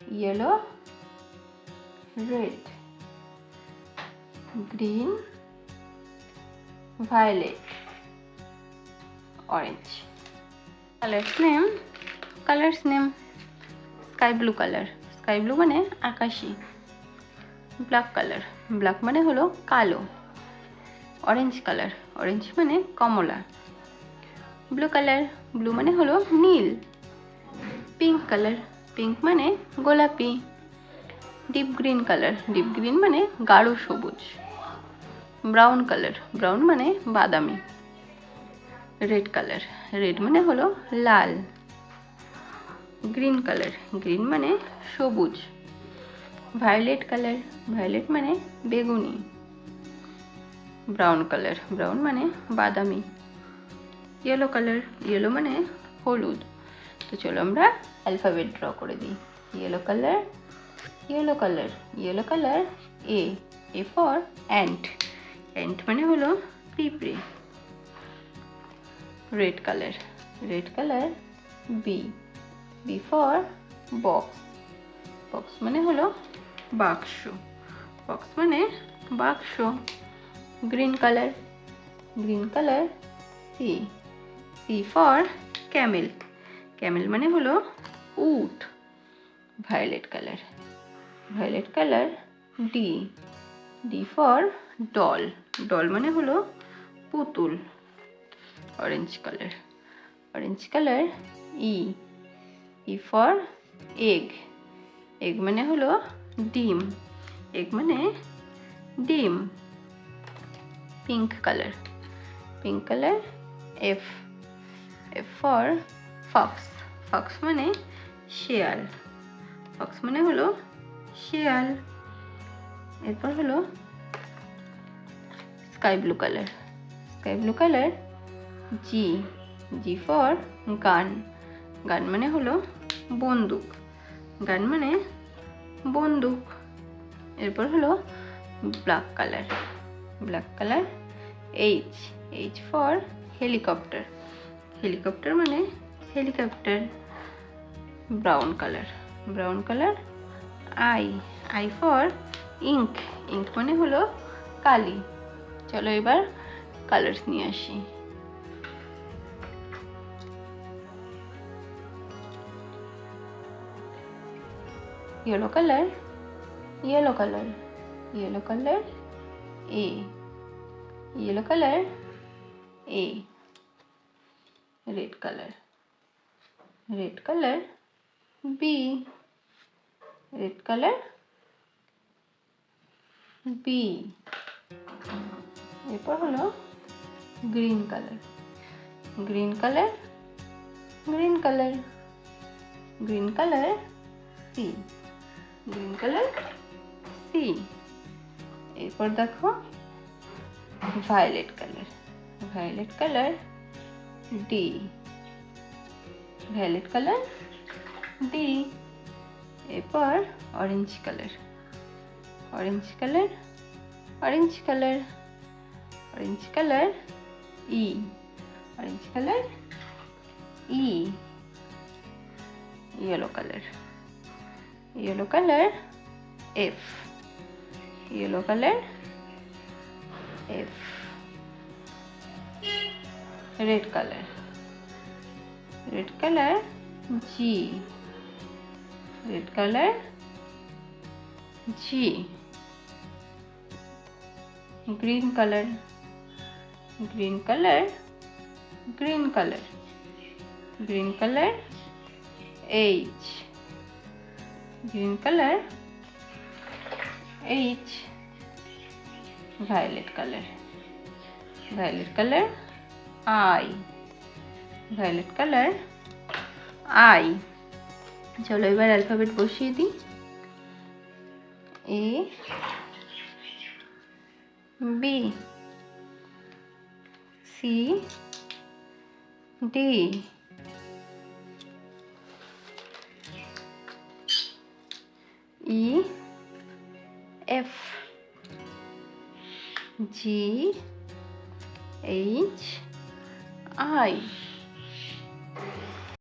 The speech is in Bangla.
yellow, red, green, violet, orange. Colors name sky blue color, sky blue মানে আকাশী। black color, black মানে হলো কালো। orange color, orange মানে কমলা। blue color, blue মানে হলো নীল। pink color, pink মানে গোলাপি। deep green color, deep green মানে গাঢ় সবুজ। brown color, brown মানে বাদামি। red color, red মানে হলো লাল। green color, green মানে সবুজ। violet color, violet মানে বেগুনি। brown color, brown মানে বাদামি। yellow color, yellow মানে হলুদ। তো চলো আমরা অ্যালফাবেট ড্র করে দিই। yellow color, yellow color, yellow color A, A for ant, ant মানে হলো পিঁপড়ে। red color, red color B, B for box, box মানে হলো বাক্স, box মানে বাক্স। green color, green color C, C for camel, camel মানে হলো উট। violet color, violet color D, D for doll, doll মানে হলো পুতুল। orange color, orange color E, E for egg, egg মানে হলো ডিম, egg মানে ডিম। pink color, pink color F, F for fox, fox মানে শিয়াল, fox মানে হলো শিয়াল। এরপর হলো sky blue color, sky blue color G, G for gun, gun মানে হলো বন্দুক, gun মানে বন্দুক। এরপর হলো black color, black color H, H for helicopter, helicopter মানে helicopter। brown color, brown color I, I for ink, ink মানে হলো কালি। চলো এবার কালার্স নিয়ে আসি। yellow color, yellow color, yellow color A, yellow color A। red color, red color B, red color B। এরপর হলো green colour, green colour, green colour, green colour C, green colour C. এরপর দেখো violet colour, violet colour D, violet colour D. এরপর orange colour, orange colour, orange colour, orange colour E, orange colour E. Yellow colour, yellow colour F, yellow colour F. Red colour, red colour G, red colour G. Green colour, green colour, green colour, green colour H, green colour H. Violet colour, violet colour I, violet colour I. চলো এবার অ্যালফাবেট বসিয়ে দিই। A B C D E F G H I.